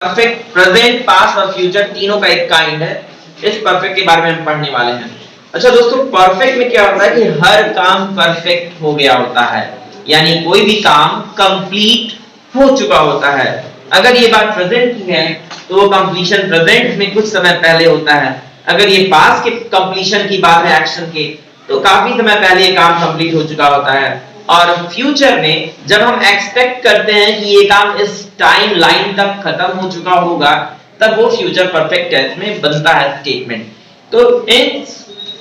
Perfect, present, past और future तीनों का एक काइंड है। इस परफेक्ट के बारे में हम पढ़ने वाले हैं। अच्छा दोस्तों, परफेक्ट में क्या होता है कि हर काम परफेक्ट हो गया होता है, यानी कोई भी काम कंप्लीट हो चुका होता है। अगर ये बात प्रेजेंट की है तो वो कंप्लीशन प्रेजेंट में कुछ समय पहले होता है। अगर ये पास्ट के कंप्लीशन की बात है एक्शन के, तो काफी समय पहले ये काम कंप्लीट हो चुका होता है। और फ्यूचर में जब हम एक्सपेक्ट करते हैं कि ये काम इस टाइम लाइन तक खत्म हो चुका होगा, तब वो फ्यूचर परफेक्ट टेंस में बनता है स्टेटमेंट। तो इन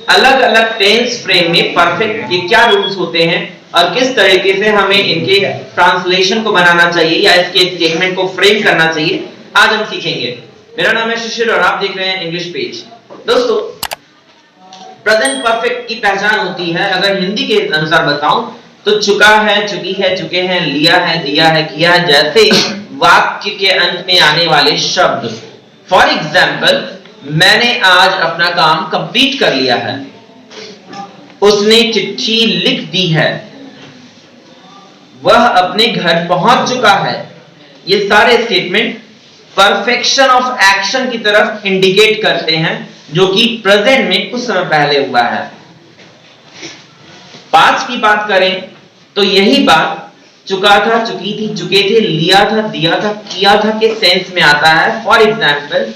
अलग-अलग टेंस फ्रेम में परफेक्ट के क्या रूल्स होते हैं और किस तरीके से हमें इनके ट्रांसलेशन को बनाना चाहिए या इसके स्टेटमेंट को फ्रेम करना चाहिए, आज हम सीखेंगे। मेरा नाम है शिशिर और आप देख रहे हैं इंग्लिश पेज। दोस्तों, प्रेजेंट परफेक्ट की पहचान होती है, अगर हिंदी के अनुसार बताऊं तो चुका है, चुकी है, चुके हैं, लिया है, दिया है, किया है जैसे वाक्य के अंत में आने वाले शब्द। फॉर एग्जाम्पल, मैंने आज अपना काम कंप्लीट कर लिया है, उसने चिट्ठी लिख दी है, वह अपने घर पहुंच चुका है। ये सारे स्टेटमेंट परफेक्शन ऑफ एक्शन की तरफ इंडिकेट करते हैं, जो कि प्रेजेंट में कुछ समय पहले हुआ है। पास्ट की बात करें तो यही बात चुका था, चुकी थी, चुके थे, लिया था, दिया था, किया था के सेंस में आता है। फॉर एग्जाम्पल,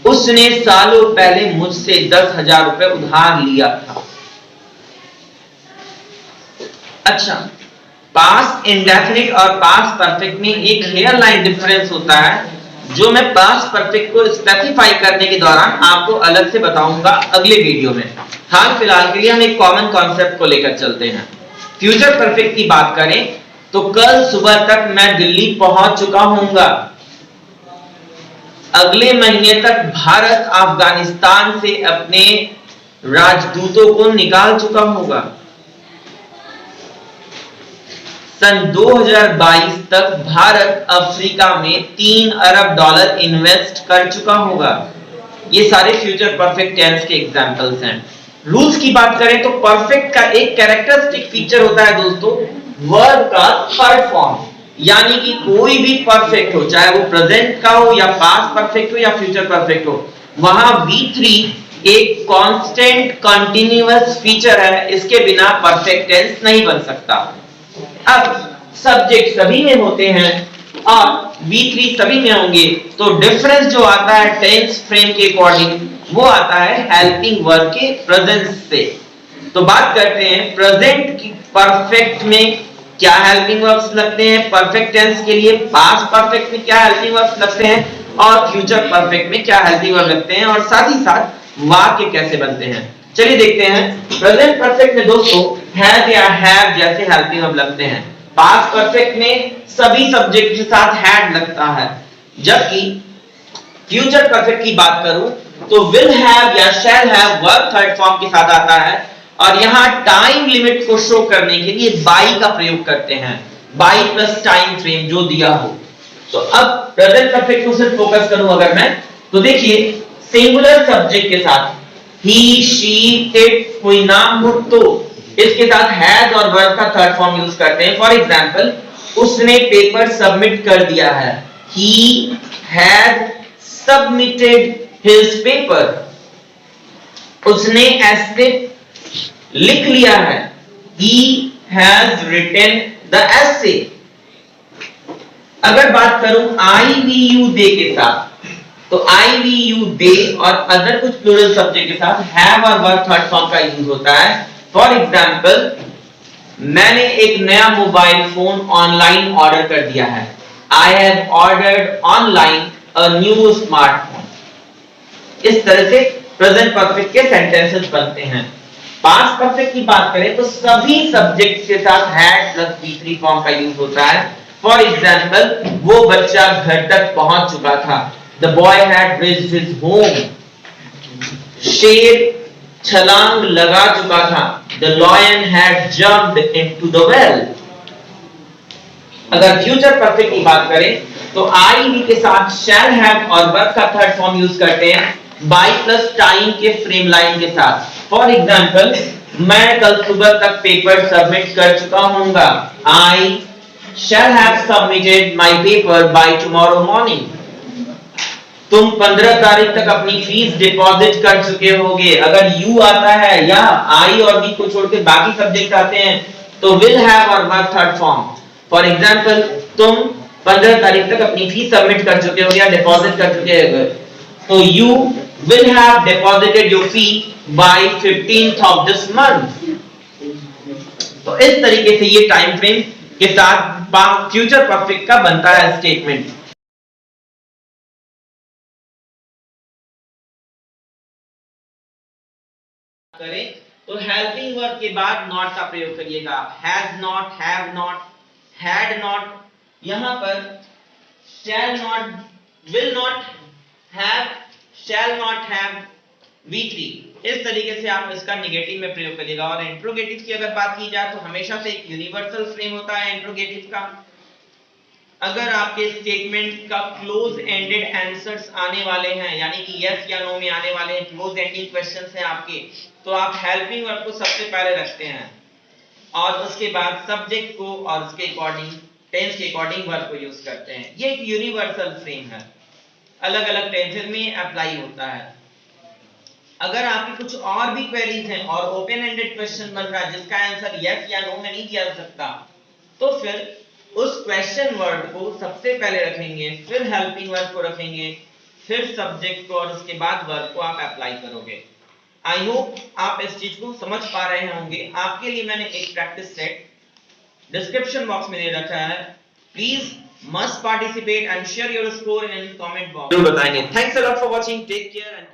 उसने सालों पहले मुझसे 10,000 रुपए उधार लिया था। अच्छा, पास्ट इंडेफिनिट और पास्ट परफेक्ट में एक हेयरलाइन डिफरेंस होता है, जो मैं पास्ट परफेक्ट को स्पेसिफाई करने के दौरान आपको अलग से बताऊंगा अगले वीडियो में। हाल फिलहाल के लिए हम एक कॉमन कॉन्सेप्ट को लेकर चलते हैं। फ्यूचर परफेक्ट की बात करें तो कल सुबह तक मैं दिल्ली पहुंच चुका हूंगा, अगले महीने तक भारत अफगानिस्तान से अपने राजदूतों को निकाल चुका होगा, सन 2022 तक भारत अफ्रीका में $3 अरब इन्वेस्ट कर चुका होगा। ये सारे फ्यूचर परफेक्ट टेंस के एग्जांपल्स हैं। रूल्स की बात करें तो परफेक्ट का एक कैरेक्टरिस्टिक फीचर होता है दोस्तों, वर्ब का थर्ड फॉर्म, यानी कि कोई भी परफेक्ट हो, चाहे वो प्रेजेंट का हो या पास्ट परफेक्ट हो या फ्यूचर परफेक्ट हो, वहां V3 एक कांस्टेंट कंटीन्यूअस फीचर है, इसके बिना परफेक्ट टेंस नहीं बन सकता। अब सब्जेक्ट सभी में होते हैं और V3 सभी में होंगे, तो डिफरेंस जो आता है टेंस फ्रेम के अकॉर्डिंग वो आता है हेल्पिंग वर्ब के प्रेजेंस से। तो बात करते हैं प्रेजेंट की परफेक्ट में क्या हेल्पिंग वर्ब्स लगते हैं, परफेक्ट टेंस के लिए पास्ट परफेक्ट में क्या हेल्पिंग वर्ब्स लगते हैं और फ्यूचर परफेक्ट में क्या हेल्पिंग वर्ब लगते हैं, और साथ ही साथ वाक्य कैसे बनते हैं। चलिए देखते हैं। प्रेजेंट परफेक्ट में दोस्तों हैज या हैव जैसे हेल्पिंग वर्ब लगते हैं। पास्ट परफेक्ट में सभी सब्जेक्ट के साथ हैड लगता है, जबकि फ्यूचर परफेक्ट की बात करूं तो विल हैव या shall have verb third form के साथ आता है, और यहां टाइम लिमिट को शो करने के लिए बाई का प्रयोग करते हैं, बाई प्लस टाइम फ्रेम जो दिया हो। तो अब प्रेजेंट परफेक्ट को सिर्फ फोकस करूं अगर मैं, तो देखिए सिंगुलर सब्जेक्ट के साथ ही, शी, इट कोई नाम हो तो इसके साथ हैज और वर्ब का थर्ड फॉर्म यूज करते हैं। फॉर एग्जांपल, उसने पेपर सबमिट कर दिया है, he had submitted his paper. उसने एस्से लिख लिया है, he has written the essay। अगर बात करूं IVU दे के साथ, तो IVU दे और अदर कुछ प्लूरल सब्जेक्ट के साथ have और वर्ब थर्ड फॉर्म का यूज होता है। फॉर एग्जांपल, मैंने एक नया मोबाइल फोन ऑनलाइन ऑर्डर कर दिया है, I have ordered online a new smartphone। इस तरह से प्रेजेंट परफेक्ट के सेंटेंसेस बनते हैं। पास्ट परफेक्ट की बात करें तो सभी सब्जेक्ट्स के साथ हैड प्लस V3 फॉर्म का यूज होता है। फॉर एग्जांपल, वो बच्चा घर तक पहुंच चुका था, The boy had reached his home। शेर छलांग लगा चुका था, The lion had jumped into the well। अगर फ्यूचर परफेक्ट की बात करें तो I के साथ shall have और वर्ब का थर्ड फॉर्म यूज करते हैं बाई प्लस टाइम के फ्रेम लाइन के साथ। फॉर एग्जाम्पल, मैं कल सुबह तक पेपर सबमिट कर चुका हूंगा, I shall have submitted my paper by tomorrow morning। तुम 15 तारीख तक अपनी फीस डिपॉजिट कर चुके होगे। अगर यू आता है या आई और बी को छोड़ के बाकी सब्जेक्ट आते हैं तो विल हैव और verb third form. For example तुम 15 तारीख तक अपनी फीस सबमिट कर चुके हो या डिपॉजिट कर चुके हो, तो you will have deposited your fee by 15th of this month. तो इस तरीके से ये टाइम फ्रेम के साथ फ्यूचर परफेक्ट का बनता है स्टेटमेंट। करें तो हेल्पिंग वर्ब के बाद नॉट का प्रयोग करिएगा। Has not, have not, had not, यहां पर shall not, will not have, shall not have, V3 इस तरीके से आप इसका नेगेटिव में प्रयोग करिएगा। और इंट्रोगेटिव की अगर बात की जाए तो हमेशा से एक यूनिवर्सल फ्रेम होता है इंट्रोगेटिव का। अगर आपके स्टेटमेंट का क्लोज एंडेड आंसर्स आने वाले हैं, यानी कि यस या नो में आने वाले हैं, क्लोज एंडेड क्वेश्चंस हैं आपके, तो आप हेल्पिंग वर्ब को सबसे पहले रखते हैं और उसके बाद सब्जेक्ट को और उसके अकॉर्डिंग टेंस के अकॉर्डिंग वर्ब को यूज करते हैं। ये एक यूनिवर्सल फ्रेम है, अलग अलग टेंसेस में अप्लाई होता है। अगर आपकी कुछ और भी क्वेरीज हैं और ओपन एंडेड क्वेश्चन बन रहा है जिसका आंसर यस या नो में नहीं दिया जा सकता, तो फिर उस क्वेश्चन वर्ड को सबसे पहले रखेंगे, फिर हेल्पिंग वर्ब को रखेंगे, फिर सब्जेक्ट को और उसके बाद वर्ब को आप अप्लाई करोगे। आई होप आप इस चीज को समझ पा रहे होंगे। आपके लिए मैंने एक प्रैक्टिस सेट डिस्क्रिप्शन बॉक्स में दे रखा है, please must participate and share your score in comment box. जरूर बताएंगे। Thanks a lot for watching, take care and